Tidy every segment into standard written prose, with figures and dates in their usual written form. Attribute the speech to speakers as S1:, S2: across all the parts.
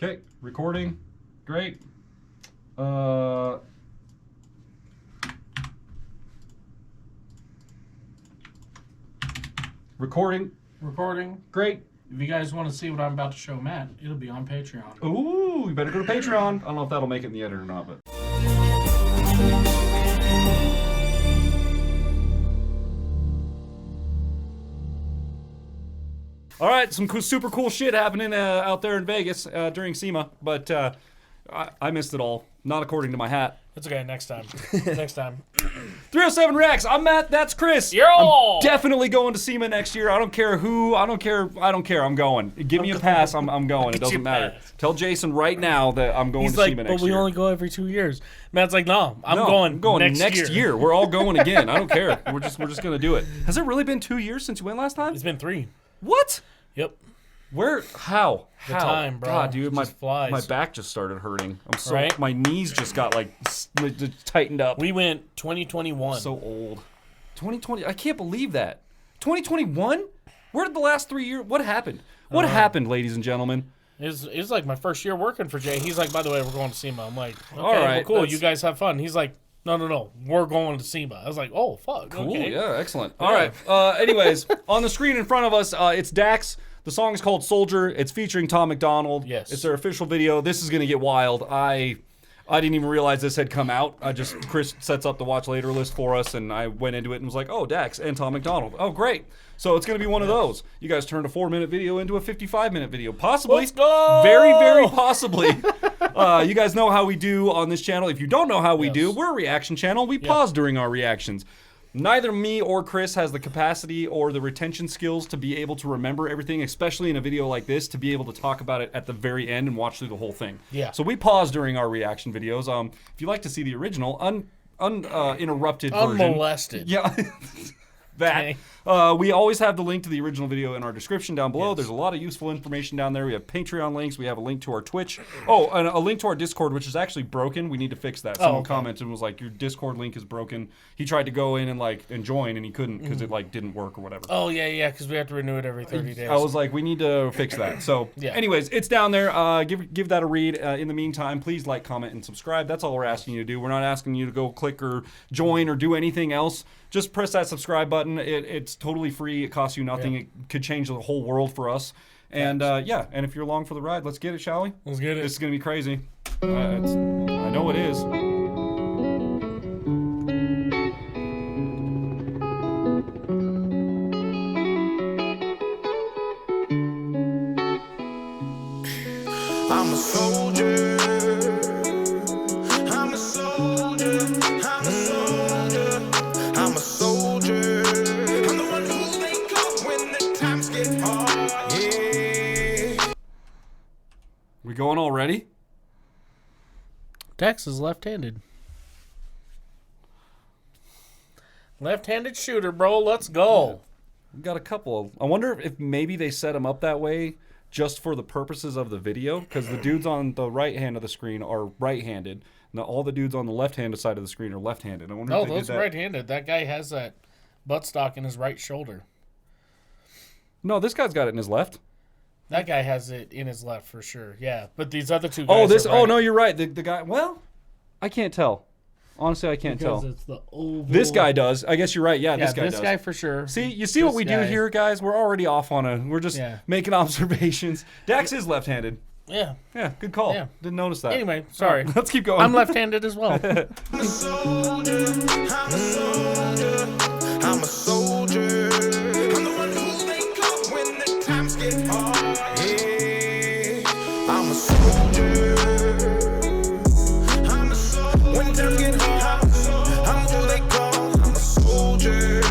S1: Okay, recording. Great. Recording. Great.
S2: If you guys want to see what I'm about to show Matt, it'll be on Patreon.
S1: Ooh, you better go to Patreon. I don't know if that'll make it in the edit or not, but. All right, some super cool shit happening out there in Vegas during SEMA, but I missed it all. Not according to my hat.
S2: It's okay, next time. Next time.
S1: 307 Rex, I'm Matt, that's Chris.
S2: Yo!
S1: I'm definitely going to SEMA next year. I don't care who, I don't care, I'm going. Give me a pass, I'm going. It doesn't matter. Tell Jason right now that I'm going to SEMA next year.
S2: But we only go every 2 years. Matt's like, no, I'm going
S1: next year. We're all going again. I don't care. We're just going to do it. Has it really been 2 years since you went last time?
S2: It's been 3.
S1: What?
S2: Yep.
S1: Where? How?
S2: The time, bro.
S1: God, dude, my
S2: flies.
S1: back just started hurting. I'm so
S2: right?
S1: My knees just got like tightened up.
S2: We went 2021.
S1: So old. 2020. I can't believe that. 2021? Where did the last 3 years? What happened? What happened, ladies and gentlemen?
S2: It was like my first year working for Jay. He's like, by the way, we're going to SEMA. I'm like, okay,
S1: all right,
S2: well, cool. You guys have fun. He's like, no, we're going to SEMA. I was like, oh, fuck.
S1: Cool,
S2: okay.
S1: yeah, excellent. All right. Anyways, on the screen in front of us, it's Dax. The song is called Soldier. It's featuring Tom MacDonald.
S2: Yes.
S1: It's their official video. This is going to get wild. I didn't even realize this had come out. Chris sets up the watch later list for us, and I went into it and was like, oh, Dax and Tom MacDonald. Oh, great. So it's going to be one of those. You guys turned a 4-minute video into a 55-minute video. Possibly.
S2: Let's go!
S1: Very, very possibly. You guys know how we do on this channel. If you don't know how we do, we're a reaction channel. We pause during our reactions. Neither me or Chris has the capacity or the retention skills to be able to remember everything, especially in a video like this, to be able to talk about it at the very end and watch through the whole thing.
S2: Yeah.
S1: So we pause during our reaction videos. If you'd like to see the original, uninterrupted version.
S2: Unmolested.
S1: Yeah. That.
S2: Okay.
S1: We always have the link to the original video in our description down below. Yes. There's a lot of useful information down there. We have Patreon links. We have a link to our Twitch. Oh, and a link to our Discord, which is actually broken. We need to fix that. Someone commented and was like, your Discord link is broken. He tried to go in and join, and he couldn't because it didn't work or whatever.
S2: Oh, yeah, because we have to renew it every 30 days.
S1: I was like, we need to fix that. So anyways, it's down there. Give that a read. In the meantime, please like, comment, and subscribe. That's all we're asking you to do. We're not asking you to go click or join or do anything else. Just press that subscribe button. It's totally free. It costs you nothing. It could change the whole world for us. And and if you're along for the ride, let's get it, shall we?
S2: Let's get it.
S1: This is going to be crazy. I know it is.
S3: I'm a soldier. I'm a soldier. I'm a soldier. I'm a soldier. I'm the one who they call when the times get hard. Yeah.
S1: We going already?
S2: Dex is left-handed. Left-handed shooter, bro. Let's go.
S1: We got a couple. I wonder if maybe they set them up that way just for the purposes of the video, because the dudes on the right hand of the screen are right-handed. Now all the dudes on the left-handed side of the screen are left-handed. I wonder if they
S2: those
S1: did that.
S2: are right-handed. That guy has that buttstock in his right shoulder.
S1: No, this guy's got it in his left.
S2: That guy has it in his left for sure. Yeah, but these other two guys.
S1: No, you're right. The guy. Well, I can't tell. Honestly, I can't tell.
S2: It's the oval.
S1: This guy does. I guess you're right. Yeah, this guy does.
S2: This guy for sure.
S1: See, you see what we do here, guys? We're already off on we're just making observations. Dax is left-handed.
S2: Yeah.
S1: Yeah, good call.
S2: Yeah.
S1: Didn't notice that.
S2: Anyway, sorry.
S1: Right, let's keep going.
S2: I'm left-handed as well.
S3: I'm a soldier. I'm a soldier. I'm a soldier. I'm the one who they call when the times get hard. Yeah. I'm a soldier. I'm a soldier. When times get hard, I'm who they call. I'm a soldier.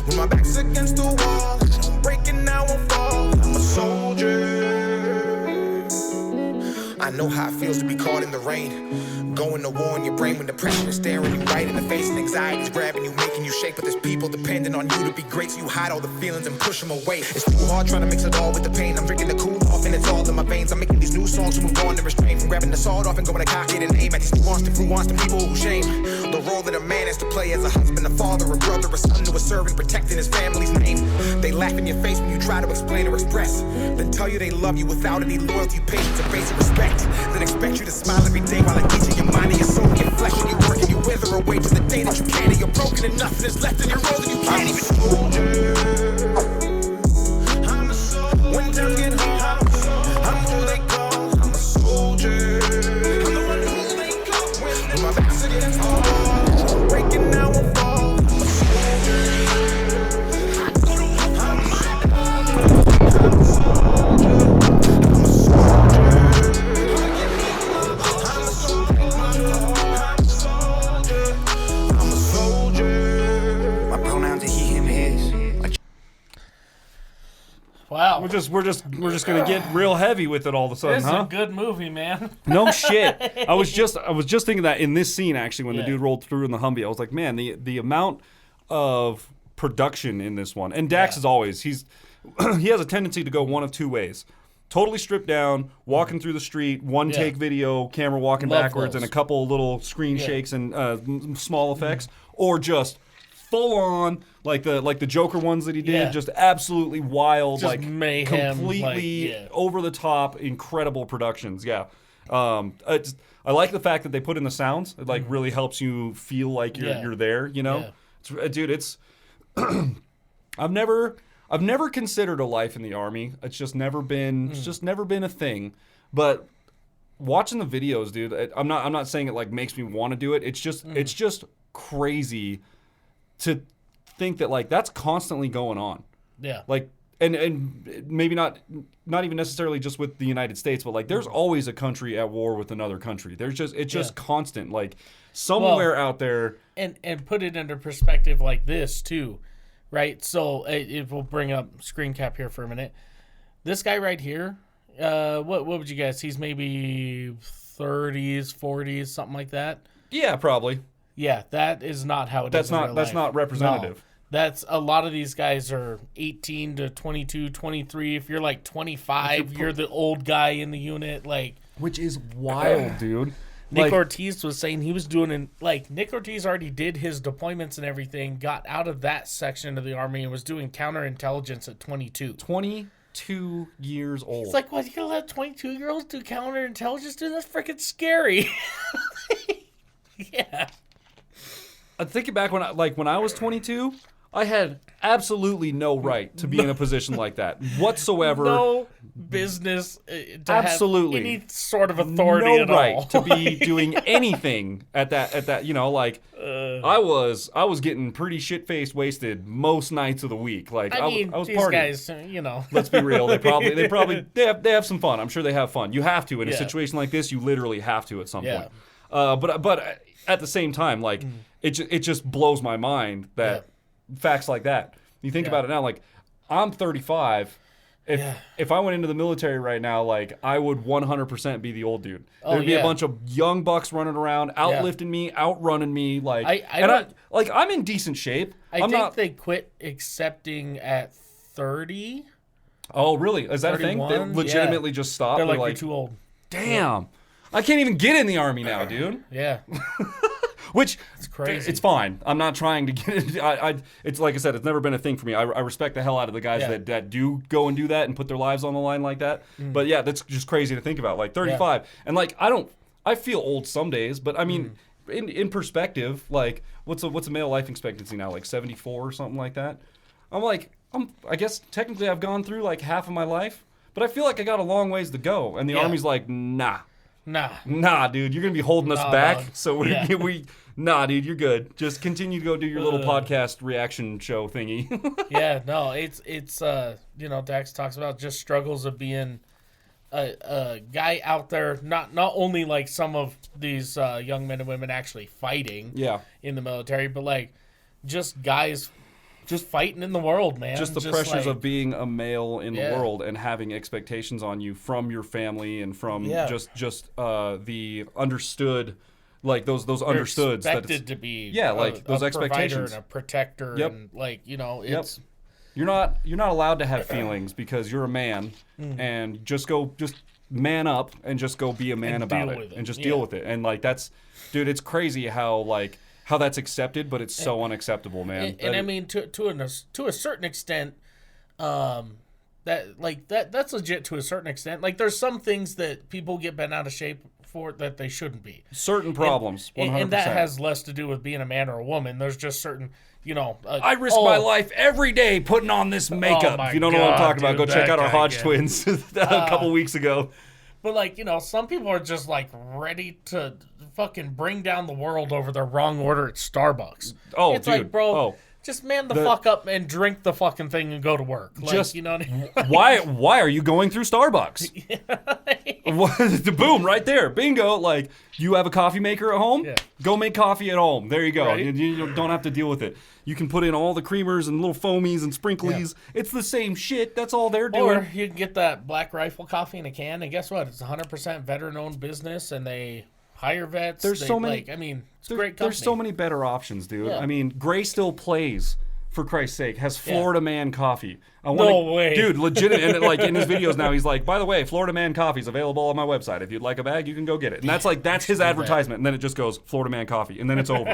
S3: When my back's against the wall, I'm breaking, I won't fall. I'm a soldier. I know how it feels to be caught in the rain. Going to war in your brain when depression is staring you right in the face and anxiety's grabbing you, making you shake. But there's people depending on you to be great, so you hide all the feelings and push them away. It's too hard trying to mix it all with the pain. I'm drinking the cool off and it's all in my veins. I'm making these new songs to move on and restrain from grabbing the sword off and going to cock it and aim at these nuanced and fluanced people who shame the role that a man plans to play as a husband, a father, a brother, a son to a servant, protecting his family's name. They laugh in your face when you try to explain or express, then tell you they love you without any loyalty, patience, or basic respect. Then expect you to smile every day while they're eating your mind and your soul, your flesh, and your work, and you wither away to the day that you can't, and you're broken and nothing is left in your road, and you can't even. I'm a soldier. When times get hard, I'm who they call. I'm a soldier. I'm the one who they call. When my back's against the wall, breaking now will fall. I'm a soldier. I'm a soldier.
S2: Wow.
S1: We're just gonna get real heavy with it all of a sudden,
S2: This
S1: huh?
S2: is a good movie, man.
S1: No shit. I was just thinking that in this scene actually when the
S2: Yeah.
S1: dude rolled through in the Humvee, I was like, man, the amount of production in this one. And Dax is always he has a tendency to go one of two ways. Totally stripped down, walking through the street, one take video, camera walking
S2: Love
S1: backwards,
S2: those.
S1: and a couple little screen shakes and small effects, or just full on like the Joker ones that he did, just absolutely wild,
S2: Just
S1: like
S2: mayhem,
S1: completely
S2: like,
S1: over the top, incredible productions. Yeah, I like the fact that they put in the sounds. It like really helps you feel like you're there. You know, dude, it's I've never considered a life in the Army. It's just never been a thing. But watching the videos, dude, I'm not saying it like makes me want to do it. It's just crazy to think that like that's constantly going on.
S2: Yeah.
S1: Like and maybe not even necessarily just with the United States, but like there's always a country at war with another country. It's just constant. Like somewhere out there.
S2: And put it into perspective like this too. Right, so if we'll bring up screen cap here for a minute. This guy right here, what would you guess? He's maybe 30s, 40s, something like that.
S1: Yeah, probably.
S2: Yeah, that is not how it is.
S1: That's not representative.
S2: No, that's a lot of these guys are 18 to 22, 23. If you're like 25, you're the old guy in the unit, like,
S1: which is wild, dude.
S2: Nick Ortiz was saying he was doing Nick Ortiz already did his deployments and everything, got out of that section of the Army and was doing counterintelligence at 22.
S1: 22 years old.
S2: It's like, what, you gonna let 22-year-olds do counterintelligence? Dude, that's freaking scary. Yeah.
S1: I'm thinking back when I was 22, I had absolutely no right to be in a position like that whatsoever.
S2: No business to
S1: absolutely
S2: have any sort of authority
S1: no
S2: at
S1: right
S2: all.
S1: to be doing anything at that, you know, like I was getting pretty shit-faced wasted most nights of the week. Like I was
S2: these
S1: partying.
S2: guys, you know.
S1: Let's be real. They have some fun. I'm sure they have fun. You have to in a situation like this. You literally have to at some point. But at the same time, like it just blows my mind that facts like that. You think about it now, like I'm 35. If I went into the military right now, like I would 100% be the old dude. There'd be a bunch of young bucks running around, outlifting me, outrunning me. Like I'm in decent shape.
S2: I think they quit accepting at 30.
S1: Oh, really? Is that 31? A thing? They legitimately just stopped.
S2: They're like, you're too old.
S1: Damn. I can't even get in the Army now, dude.
S2: Yeah.
S1: Which
S2: it's crazy.
S1: It's fine. I'm not trying to get it. It's like I said, it's never been a thing for me. I respect the hell out of the guys that do go and do that and put their lives on the line like that. But yeah, that's just crazy to think about. Like 35, and like I feel old some days, but I mean, in perspective, like what's a male life expectancy now? Like 74 or something like that. I guess technically I've gone through like half of my life, but I feel like I got a long ways to go. And the Army's like, nah, dude, you're gonna be holding us back. Dog. So nah, dude, you're good. Just continue to go do your little podcast reaction show thingy.
S2: It's you know, Dax talks about just struggles of being a guy out there, not only like some of these young men and women actually fighting in the military, but like just guys just fighting in the world, man.
S1: Just the pressures of being a male in the world and having expectations on you from your family and from just the understood, like those understoods.
S2: Expected to be
S1: like those expectations.
S2: And a protector and like, you know, it's
S1: you're not allowed to have feelings because you're a man and just man up and just go be a man about it and just deal with it. And like that's, dude, it's crazy how like how that's accepted, but it's so unacceptable, man.
S2: And I mean, to a certain extent, that's legit to a certain extent. Like, there's some things that people get bent out of shape for that they shouldn't be.
S1: Certain problems, 100%.
S2: And that has less to do with being a man or a woman. There's just certain,
S1: I risk my life every day putting on this makeup. If you don't know what I'm talking about, go check out our Hodge twins a couple weeks ago.
S2: But, like, some people are just, like, ready to fucking bring down the world over their wrong order at Starbucks.
S1: Oh,
S2: it's
S1: dude.
S2: like, bro, just man the fuck up and drink the fucking thing and go to work. Like,
S1: just,
S2: you know what I mean?
S1: Why are you going through Starbucks? Boom, right there. Bingo. Like, you have a coffee maker at home? Yeah. Go make coffee at home. There you go. Right? You don't have to deal with it. You can put in all the creamers and little foamies and sprinklies. Yeah. It's the same shit. That's all they're doing.
S2: Or you can get that Black Rifle coffee in a can, and guess what? It's 100% veteran-owned business, and they hire vets.
S1: There's so many.
S2: It's a great company.
S1: There's so many better options, dude.
S2: Yeah.
S1: I mean, Gray Still Plays, for Christ's sake, has Florida Man coffee.
S2: No way.
S1: Dude, legit. And like in his videos now, he's like, by the way, Florida Man coffee is available on my website. If you'd like a bag, you can go get it. And that's his advertisement. And then it just goes, Florida Man coffee. And then it's over.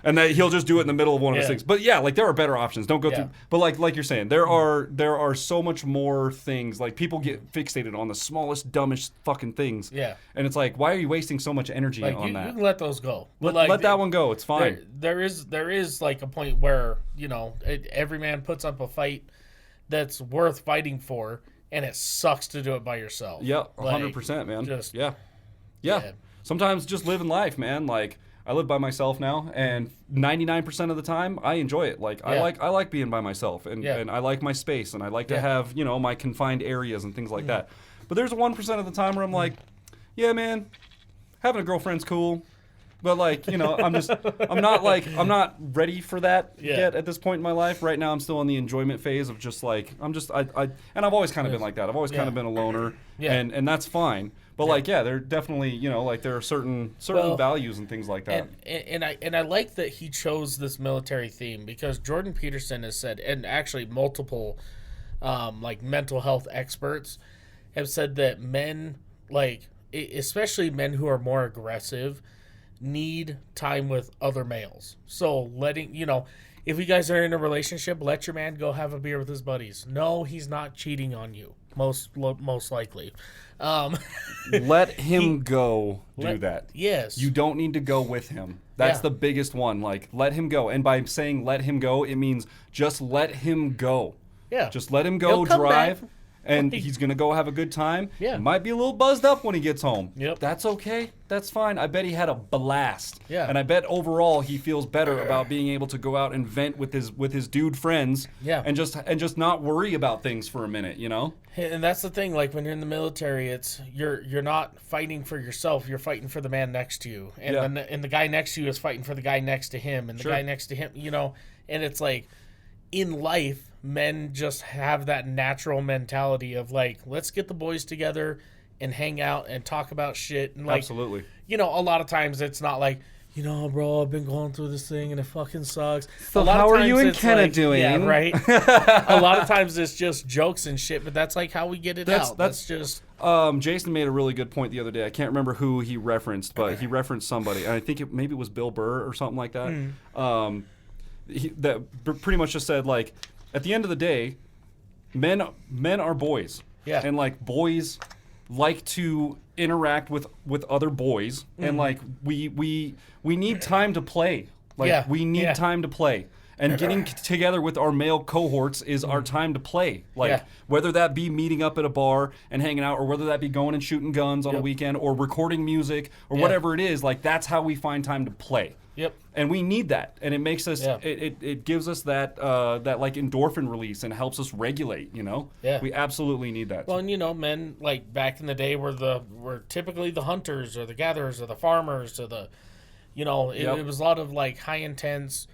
S1: And then he'll just do it in the middle of one of his things. But yeah, like there are better options. Don't go through. But like you're saying, there are so much more things. Like people get fixated on the smallest, dumbest fucking things.
S2: Yeah.
S1: And it's like, why are you wasting so much energy on that?
S2: You can let those go.
S1: Let that one go. It's fine.
S2: There is like a point where, every man puts up a fight that's worth fighting for, and it sucks to do it by yourself.
S1: Yeah, 100%, man.
S2: Just
S1: yeah. Sometimes just living life, man. Like I live by myself now, and 99% of the time I enjoy it. Like I like being by myself, and I like my space, and I like to have my confined areas and things like that. But there's 1% of the time where I'm like, yeah, man, having a girlfriend's cool. But like, I'm not ready for that yet at this point in my life. Right now I'm still in the enjoyment phase of just like, and I've always kind of been like that. I've always kind of been a loner and that's fine. But like, there definitely, like there are certain values and things like that.
S2: And I like that he chose this military theme because Jordan Peterson has said, and actually multiple, like mental health experts have said that men, like, especially men who are more aggressive, need time with other males. So letting, if you guys are in a relationship, let your man go have a beer with his buddies. No, he's not cheating on you. Most likely.
S1: Let him go do that.
S2: Yes.
S1: You don't need to go with him. That's the biggest one. Like, let him go. And by saying let him go, it means just let him go.
S2: Yeah.
S1: Just let him go drive. Back. And he's going to go have a good time.
S2: Yeah.
S1: Might be a little buzzed up when he gets home.
S2: Yep.
S1: That's okay. That's fine. I bet he had a blast.
S2: Yeah.
S1: And I bet overall he feels better about being able to go out and vent with his dude friends.
S2: Yeah.
S1: And just not worry about things for a minute,
S2: And that's the thing, like when you're in the military, it's you're not fighting for yourself, you're fighting for the man next to you. And and the guy next to you is fighting for the guy next to him and the guy next to him, and it's like in life men just have that natural mentality of like, let's get the boys together and hang out and talk about shit. And like,
S1: absolutely.
S2: A lot of times it's not like, bro, I've been going through this thing and it fucking sucks.
S1: So how are you and Kenna doing?
S2: Yeah, right. A lot of times it's just jokes and shit, but that's like how we get it out. That's just.
S1: Jason made a really good point the other day. I can't remember who he referenced, but he referenced somebody, and I think maybe it was Bill Burr or something like that. That pretty much just said like, at the end of the day, men are boys.
S2: Yeah.
S1: And like boys like to interact with other boys, and like we need time to play. Like we need time to play. And getting together with our male cohorts is our time to play. Like whether that be meeting up at a bar and hanging out, or whether that be going and shooting guns on a weekend, or recording music, or whatever it is, like that's how we find time to play.
S2: Yep.
S1: And we need that, and it makes us. It gives us that like endorphin release and helps us regulate.
S2: Yeah.
S1: We absolutely need that.
S2: Well, and men like back in the day were typically the hunters or the gatherers or the farmers or the, it was a lot of like high intense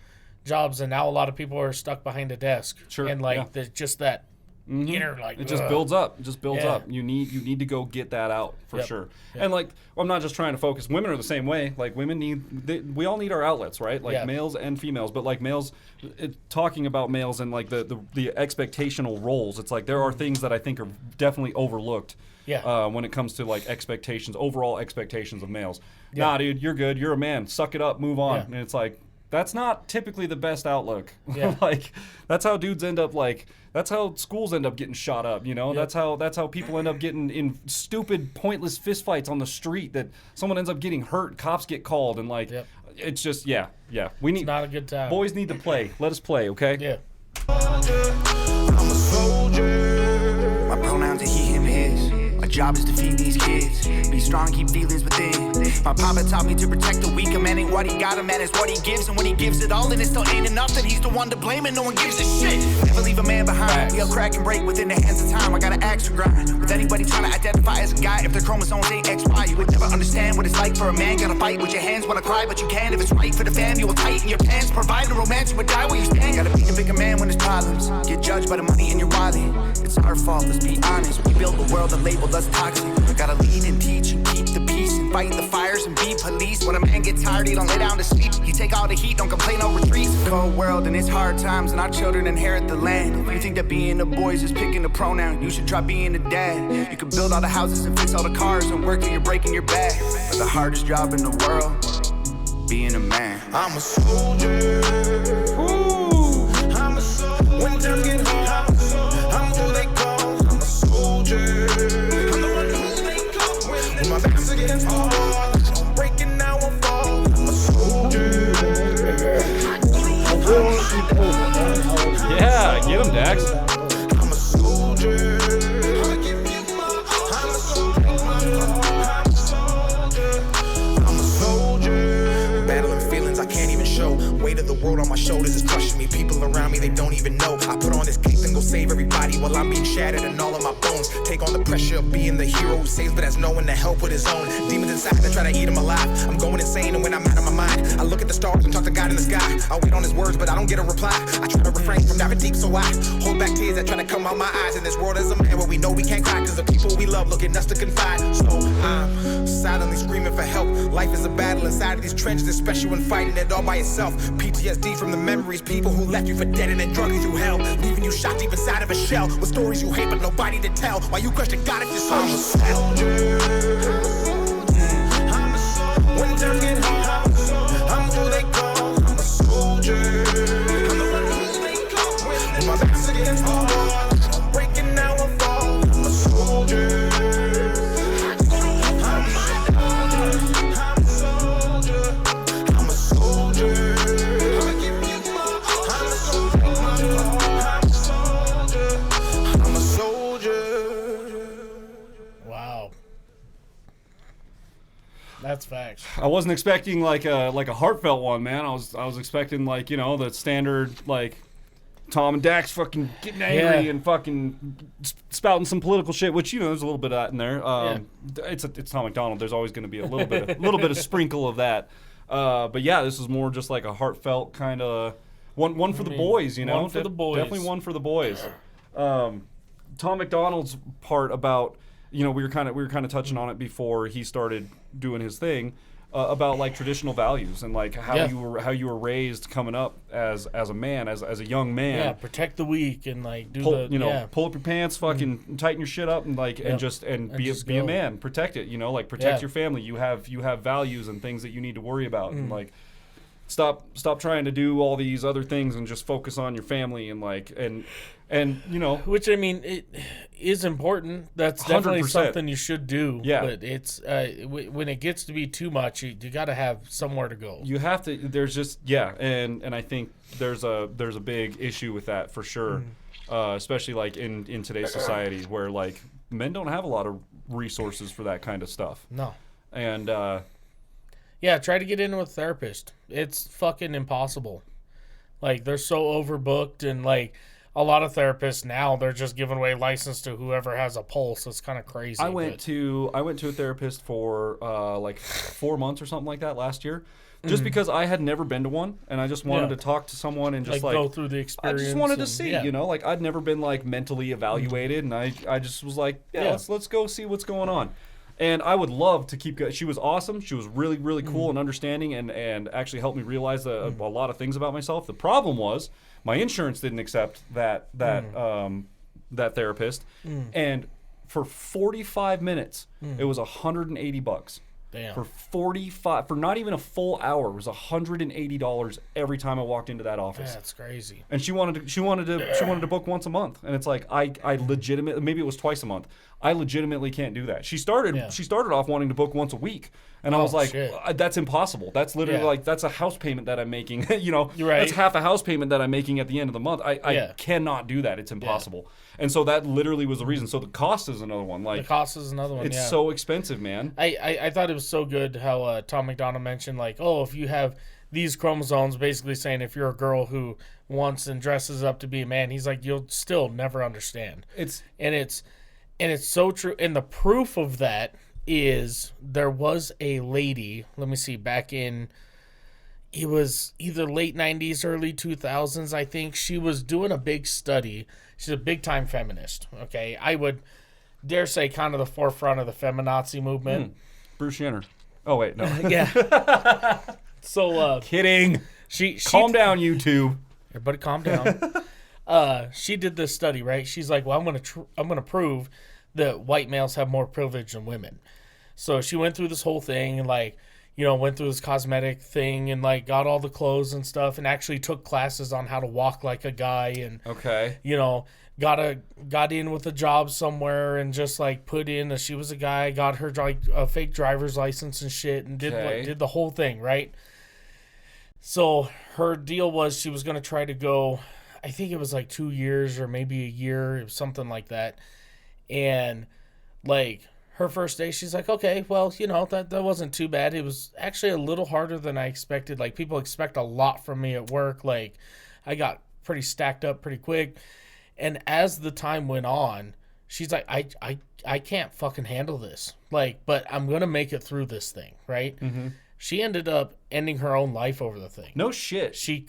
S2: jobs, and now a lot of people are stuck behind a desk.
S1: Sure.
S2: And like there's just that inner like
S1: it just builds up. It just builds up. You need to go get that out for sure. And like, I'm not just trying to focus. Women are the same way. Like women we all need our outlets, right? Like males and females. But like males, talking about males and like the expectational roles. It's like there are things that I think are definitely overlooked. When it comes to like expectations, overall expectations of males. Nah, dude, you're good. You're a man. Suck it up. Move on. And it's like, that's not typically the best outlook. Like, that's how dudes end up like. That's how schools end up getting shot up. You know, that's how people end up getting in stupid, pointless fistfights on the street. That someone ends up getting hurt. Cops get called, and like, it's just We need.
S2: It's not a good time.
S1: Boys need to play. Let us play, okay?
S3: Yeah. I'm a soldier. My pronouns are he, him, his. My job is to feed these kids. Be strong, keep feelings within. My papa taught me to protect the weak. A man ain't what he got, a man is what he gives. And when he gives it all, then it still ain't enough. Then he's the one to blame and no one gives a shit. Never leave a man behind. We'll crack and break within the hands of time. I got an axe to grind. With anybody trying to identify as a guy, if their chromosomes ain't XY, you would never understand what it's like for a man. Gotta fight with your hands, wanna cry, but you can. If it's right for the fam, you will tighten your pants. Provide a romance, you would die where you stand. Gotta be a bigger man when there's problems. Get judged by the money in your wallet. It's our fault, let's be honest. We built a world that labeled us toxic. Gotta lead and teach and keep the peace and fight the fires and be police. When a man gets tired, he don't lay down to sleep. He take all the heat, don't complain, no retreats. Cold world and it's hard times, and our children inherit the land. If you think that being a boy is just picking a pronoun, you should try being a dad. You can build all the houses and fix all the cars and work till you're breaking your back. But the hardest job in the world, being a man. I'm a soldier. Ooh. I'm a soldier. When times get hard, I'm who they call. I'm a soldier. When my back's against the wall, I'm breaking now I fall. I'm a soldier.
S1: Yeah, get him, Dax.
S3: I'm a soldier. I'm a soldier. I'm a soldier. Battling feelings I can't even show. Weight of the world on my shoulders is crushing me. People around me, they don't even know. I put on this cape and go save everybody while I'm being shattered and all of my bones. Take on the pressure of being the hero who saves, but has no one to help with his own. Demons inside that try to eat him alive. I'm going insane, and when I'm out of my mind, I look at the stars and talk to God in the sky. I wait on his words, but I don't get a reply. I try to refrain from diving deep, so I hold back tears that try to come out my eyes. In this world as a man where we know we can't cry, cause the people we love look at us to confide. So I'm silently screaming for help. Life is a battle inside of these trenches, especially when fighting it all by yourself. PTSD from the memories, people who left you for dead and then drug you through hell, leaving you shot deep inside of a shell with stories you hate but nobody to tell. Why you question God if you're so soldier. I'm a soldier. When times get hard, I'm who they call. I'm a soldier. I'm the one who they call. When my back's against the wall, I'm breaking now I fall. I'm a soldier. I'm a soldier.
S2: Wow. That's facts.
S1: I wasn't expecting like a heartfelt one, man. I was expecting like, you know, the standard like Tom and Dax fucking getting angry and fucking spouting some political shit, which, you know, there's a little bit of that in there. It's Tom MacDonald. There's always going to be a little bit of sprinkle of that. But yeah, this is more just like a heartfelt kind of one for the boys, you know.
S2: One for the boys.
S1: Definitely one for the boys. Tom MacDonald's part about, you know, we were kind of touching on it before he started doing his thing, about like traditional values and like how you were raised coming up as a man, as a young man.
S2: Yeah, protect the weak and like
S1: pull up your pants, fucking tighten your shit up and like and be a man, protect it, you know, like protect your family. You have values and things that you need to worry about and like stop trying to do all these other things and just focus on your family and like and you know,
S2: which I mean it is important. That's definitely 100%. Something you should do.
S1: Yeah,
S2: but it's when it gets to be too much, you got to have somewhere to go.
S1: You have to. There's just and I think there's a big issue with that for sure, especially like in today's society where like men don't have a lot of resources for that kind of stuff.
S2: No,
S1: and
S2: yeah, try to get in with a therapist. It's fucking impossible. Like they're so overbooked and like. a lot of therapists now, they're just giving away license to whoever has a pulse. It's kind of crazy.
S1: I went to a therapist for like 4 months or something like that last year. Just because I had never been to one, and I just wanted to talk to someone and just like
S2: go through the experience.
S1: I just wanted to see, you know, like I'd never been like mentally evaluated, and I just was like, let's go see what's going on. And I would love to keep going. She was awesome. She was really, really cool and understanding, and actually helped me realize a lot of things about myself. The problem was my insurance didn't accept that therapist, and for 45 minutes it was $180.
S2: Damn.
S1: For not even a full hour, it was $180 every time I walked into that office.
S2: That's crazy.
S1: And she wanted to book once a month, and it's like I legitimately, maybe it was twice a month. I legitimately can't do that. She started off wanting to book once a week, and I was like, that's impossible. That's literally like that's a house payment that I'm making. You know, that's half a house payment that I'm making at the end of the month. I cannot do that. It's impossible. And so that literally was the reason. So the cost is another one. Like
S2: the cost is another one.
S1: It's so expensive, man.
S2: I thought it was so good how Tom MacDonald mentioned, like, oh, if you have these chromosomes, basically saying if you're a girl who wants and dresses up to be a man, he's like, you'll still never understand. It's so true. And the proof of that is there was a lady, let me see, back in, it was either late 90s, early 2000s, I think. She was doing a big study. She's a big-time feminist, okay? I would dare say kind of the forefront of the feminazi movement.
S1: Bruce Jenner. Oh, wait, no.
S2: Yeah. So,
S1: kidding.
S2: She
S1: calm down, YouTube.
S2: Everybody calm down. She did this study, right? She's like, well, I'm gonna prove that white males have more privilege than women. So she went through this whole thing and, like, you know, went through this cosmetic thing and, like, got all the clothes and stuff, and actually took classes on how to walk like a guy, and you know, got in with a job somewhere and just like put in that she was a guy, got her like a fake driver's license and shit, and did the whole thing, right? So her deal was she was going to try to go, I think it was like 2 years or maybe a year, something like that. And like her first day, she's like, okay, well, you know, that wasn't too bad. It was actually a little harder than I expected. Like, people expect a lot from me at work. Like, I got pretty stacked up pretty quick. And as the time went on, she's like, I can't fucking handle this. Like, but I'm going to make it through this thing, right? Mm-hmm. She ended up ending her own life over the thing.
S1: No shit.
S2: She's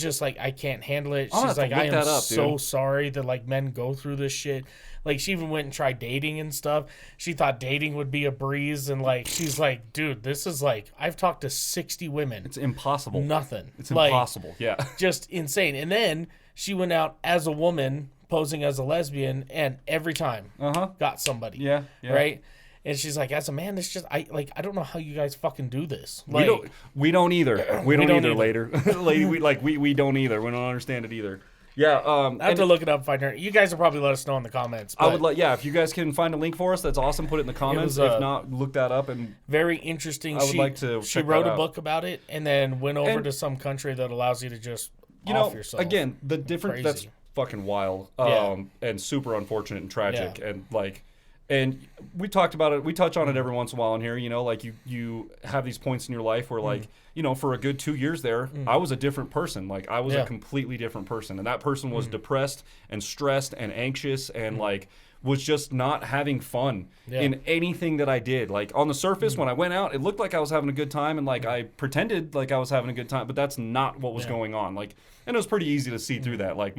S2: just like, I can't handle it. She's like, I am so sorry that like men go through this shit. Like, she even went and tried dating and stuff. She thought dating would be a breeze. And like, she's like, dude, this is like, I've talked to 60 women.
S1: It's impossible.
S2: Nothing.
S1: It's impossible. Yeah.
S2: Just insane. And then she went out as a woman posing as a lesbian, and every time got somebody. Yeah. Right? And she's like, as a man, it's just I don't know how you guys fucking do this. Like,
S1: we don't either. We don't either. Later, lady, we don't either. We don't understand it either. Yeah,
S2: I have to look it up, find her. You guys will probably let us know in the comments.
S1: I would if you guys can find a link for us, that's awesome. Put it in the comments. If not, look that up. And
S2: very interesting.
S1: I would like to.
S2: She wrote a book about it, and then went over to some country that allows you to just off yourself.
S1: Again, the difference that's fucking wild, and super unfortunate and tragic, and like. And we talked about it. We touch on it every once in a while in here. You know, like you have these points in your life where, like, you know, for a good 2 years there, I was a different person. Like, I was a completely different person, and that person was depressed and stressed and anxious and like was just not having fun in anything that I did. Like, on the surface, when I went out, it looked like I was having a good time, and like I pretended like I was having a good time, but that's not what was going on. Like. And it was pretty easy to see through that. Like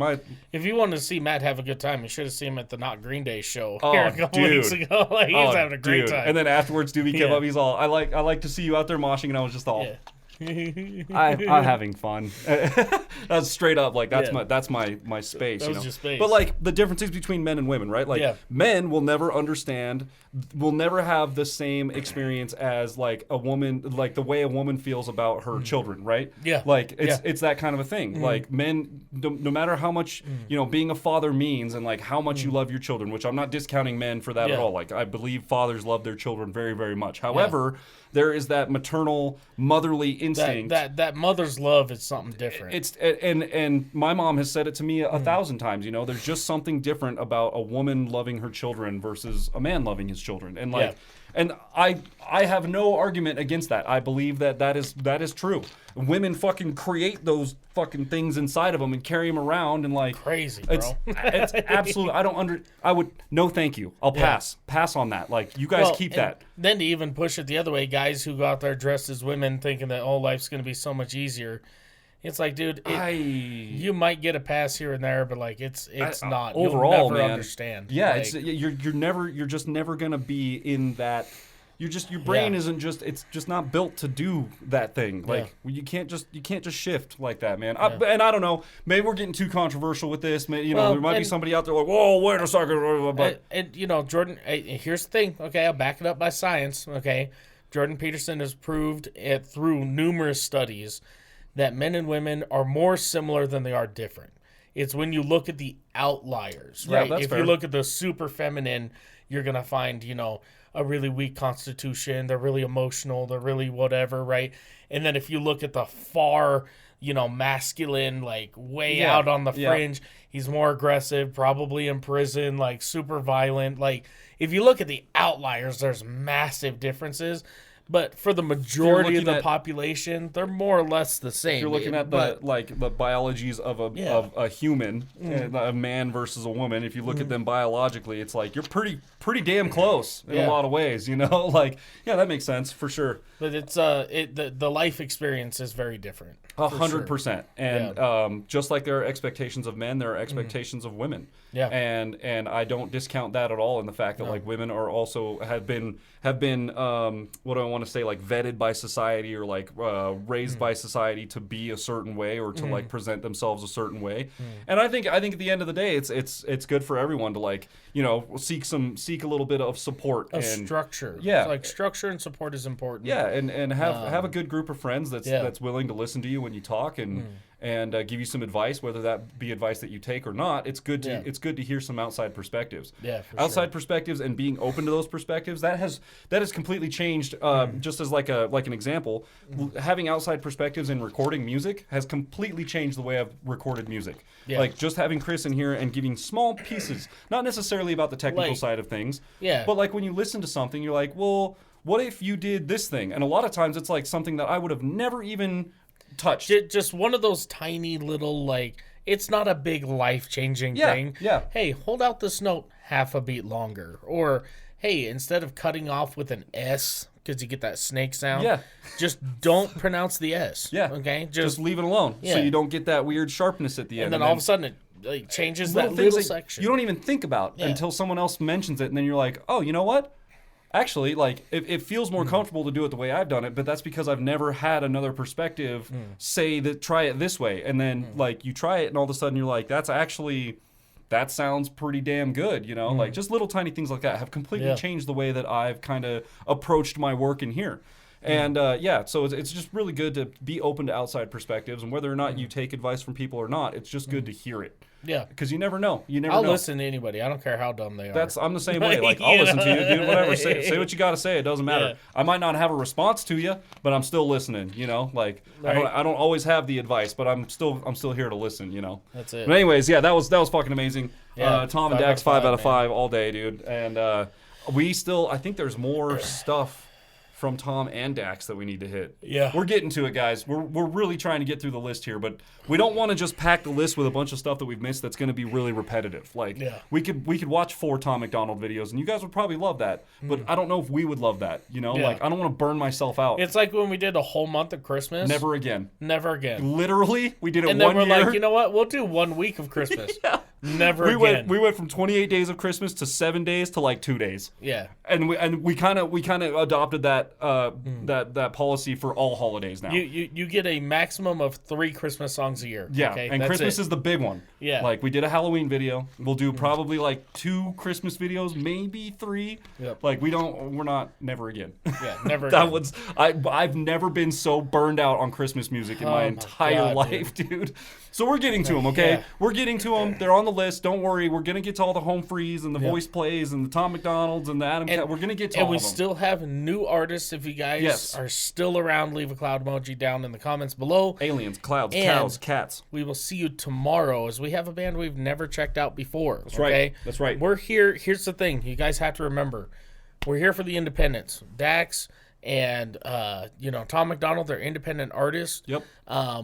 S2: if you wanted to see Matt have a good time, you should have seen him at the Not Green Day show
S1: here
S2: a couple weeks ago. Like, he was having a great time.
S1: And then afterwards, Doobie came up. He's all, I like to see you out there moshing, and I was just all, I'm having fun. That's straight up like that's my space.
S2: That
S1: was
S2: your space.
S1: But like the differences between men and women, right? Like men will never understand, will never have the same experience as like a woman, like the way a woman feels about her children, right?
S2: Yeah.
S1: Like it's that kind of a thing. Like men, no matter how much you know being a father means, and like how much you love your children, which I'm not discounting men for that at all. Like I believe fathers love their children very, very much. However, there is that maternal, motherly instinct.
S2: That mother's love is something different.
S1: It's and my mom has said it to me 1,000 times. You know, there's just something different about a woman loving her children versus a man loving his children, and like. Yeah. And I have no argument against that. I believe that is true. Women fucking create those fucking things inside of them and carry them around and like
S2: crazy, bro.
S1: It's absolutely. I would no, thank you. I'll pass on that. Like you guys keep that.
S2: Then to even push it the other way, guys who go out there dressed as women thinking that life's gonna be so much easier. It's like, dude, you might get a pass here and there, but like it's not.
S1: Overall,
S2: you'll never
S1: man,
S2: understand.
S1: Yeah,
S2: like,
S1: you're just never gonna be in that. Your brain isn't it's just not built to do that thing. Like you can't just shift like that, man. And I don't know. Maybe we're getting too controversial with this. Maybe, there might be somebody out there like, whoa, wait a second. But
S2: Jordan, here's the thing. Okay, I'll back it up by science. Okay, Jordan Peterson has proved it through numerous studies that men and women are more similar than they are different. It's when you look at the outliers, right?
S1: That's
S2: if
S1: fair.
S2: you look at the super feminine, you're going to find, a really weak constitution. They're really emotional. They're really whatever, right? And then if you look at the far, masculine, like way out on the fringe, he's more aggressive, probably in prison, like super violent. Like if you look at the outliers, there's massive differences. But for the majority of the population, they're more or less the same.
S1: If you're looking at the biologies of a human, a man versus a woman. If you look at them biologically, it's like you're pretty damn close in a lot of ways. Like that makes sense for sure.
S2: But it's the life experience is very different.
S1: 100%. And just like there are expectations of men, there are expectations of women.
S2: Yeah.
S1: And I don't discount that at all in the fact that like women are also have been what do I want to say, like vetted by society or like raised by society to be a certain way or to like present themselves a certain way. And I think at the end of the day it's good for everyone to like, seek a little bit of support and
S2: structure.
S1: Yeah.
S2: So like structure and support is important.
S1: Yeah, and have a good group of friends that's willing to listen to you when you talk and give you some advice, whether that be advice that you take or not. It's good to hear some outside perspectives.
S2: Yeah, for
S1: outside
S2: sure.
S1: perspectives and being open to those perspectives that has completely changed. Just as like an example, having outside perspectives and recording music has completely changed the way I've recorded music. Yeah. Like just having Chris in here and giving small pieces, not necessarily about the technical side of things.
S2: Yeah.
S1: But like when you listen to something, you're like, well, what if you did this thing? And a lot of times it's like something that I would have never even touched.
S2: Just one of those tiny little, like, it's not a big life-changing thing.
S1: Yeah.
S2: Hey, hold out this note half a beat longer. Or, hey, instead of cutting off with an S, because you get that snake sound, just don't pronounce the S.
S1: Yeah.
S2: Okay?
S1: Just leave it alone so you don't get that weird sharpness at the end.
S2: And then all of a sudden it like, changes that little section.
S1: You don't even think about until someone else mentions it, and then you're like, oh, you know what? Actually, like, it feels more comfortable to do it the way I've done it, but that's because I've never had another perspective say that try it this way. And then, like, you try it, and all of a sudden you're like, that sounds pretty damn good, Like, just little tiny things like that have completely changed the way that I've kind of approached my work in here. And, so it's just really good to be open to outside perspectives, and whether or not you take advice from people or not, it's just good to hear it.
S2: Yeah.
S1: Because you never know.
S2: I'll listen to anybody. I don't care how dumb they are.
S1: I'm the same way. Like, I'll listen to you, dude, whatever. Say what you got to say. It doesn't matter. Yeah. I might not have a response to you, but I'm still listening, Like, right. I don't always have the advice, but I'm still here to listen,
S2: That's it.
S1: But anyways, that was fucking amazing.
S2: Yeah,
S1: Tom and Dax, 5 out of 5 all day, dude. And I think there's more stuff from Tom and Dax that we need to hit.
S2: Yeah.
S1: We're getting to it, guys. We're really trying to get through the list here, but we don't want to just pack the list with a bunch of stuff that we've missed that's going to be really repetitive. Like, we could watch 4 Tom MacDonald videos, and you guys would probably love that, but I don't know if we would love that, Like, I don't want to burn myself out.
S2: It's like when we did a whole month of Christmas.
S1: Never again.
S2: Literally,
S1: we did it 1 year.
S2: And then we're like, you know what? We'll do 1 week of Christmas. Never again.
S1: We went from 28 days of Christmas to 7 days to like 2 days.
S2: Yeah.
S1: And we kind of adopted that that policy for all holidays now.
S2: You get a maximum of 3 Christmas songs a year.
S1: Yeah.
S2: Okay?
S1: And
S2: That's
S1: Christmas is the big one.
S2: Yeah.
S1: Like, we did a Halloween video. We'll do probably like 2 Christmas videos, maybe 3.
S2: Yep.
S1: Like, we're not, never again.
S2: Yeah, never
S1: That
S2: again.
S1: was, I've never been so burned out on Christmas music in my entire
S2: God,
S1: life, dude. So we're getting to them, okay?
S2: Yeah.
S1: We're getting to them. They're on the list. Don't worry. We're going to get to all the home frees and the voice plays and the Tom MacDonalds and the Adam Cat. We're going to get to all of them.
S2: And we still have new artists. If you guys are still around, leave a cloud emoji down in the comments below.
S1: Aliens, clouds,
S2: And
S1: cows, cats.
S2: we will see you tomorrow as we have a band we've never checked out before.
S1: That's right. That's right.
S2: We're here. Here's the thing. You guys have to remember. We're here for the independents. Dax and Tom MacDonald, they're independent artists.
S1: Yep.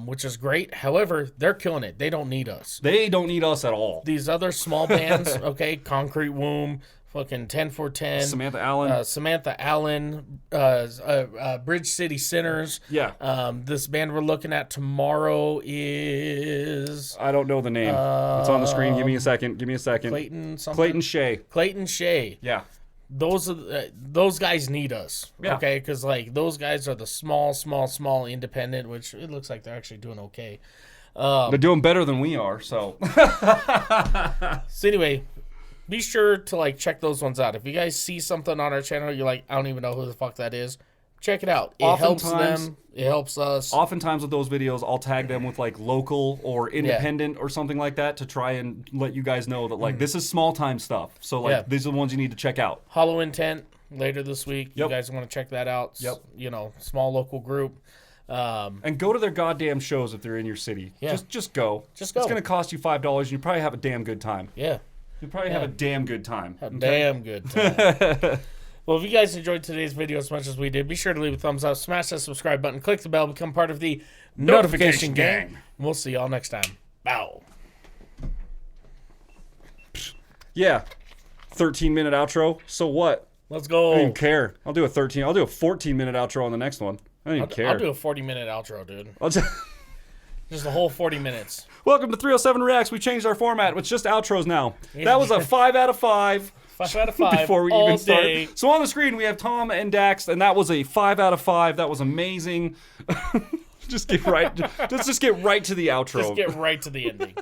S2: Which is great. However, they're killing it. They don't need us.
S1: They don't need us at all.
S2: These other small bands, okay, Concrete Womb, fucking 10 for 10.
S1: Samantha Allen.
S2: Bridge City Sinners.
S1: Yeah.
S2: This band we're looking at tomorrow is...
S1: I don't know the name. It's on the screen. Give me a second.
S2: Clayton something?
S1: Clayton Shea.
S2: Yeah. Those guys need us, okay? Because like those guys are the small independent, which it looks like they're actually doing okay.
S1: They're doing better than we are, so.
S2: So anyway, be sure to like check those ones out. If you guys see something on our channel, you're like, I don't even know who the fuck that is. Check it out. It helps them. It helps us.
S1: Oftentimes with those videos, I'll tag them with like local or independent or something like that to try and let you guys know that like this is small time stuff. So like these are the ones you need to check out.
S2: Hollow Intent later this week. You guys want to check that out.
S1: Yep.
S2: Small local group.
S1: And go to their goddamn shows if they're in your city.
S2: Yeah.
S1: Just go.
S2: Just go.
S1: It's going to cost you $5 and you probably have a damn good time.
S2: Yeah.
S1: You'll probably have a damn good time.
S2: Damn good time. Well, if you guys enjoyed today's video as much as we did, be sure to leave a thumbs up, smash that subscribe button, click the bell, become part of the notification gang. And we'll see y'all next time. Bow.
S1: Yeah. 13-minute outro. So what?
S2: Let's go.
S1: I don't even care. I'll do a 14-minute outro on the next one. I don't even care.
S2: I'll do a 40-minute outro, dude. Just the whole 40 minutes.
S1: Welcome to 307 Reacts. We changed our format. It's just outros now. That was a 5 out of 5.
S2: 5 out of 5.
S1: Before we
S2: all
S1: even started.
S2: day.
S1: So on the screen we have Tom and Dax, and that was a 5 out of 5. That was amazing. Let's just get right to the outro.
S2: Just get right to the ending.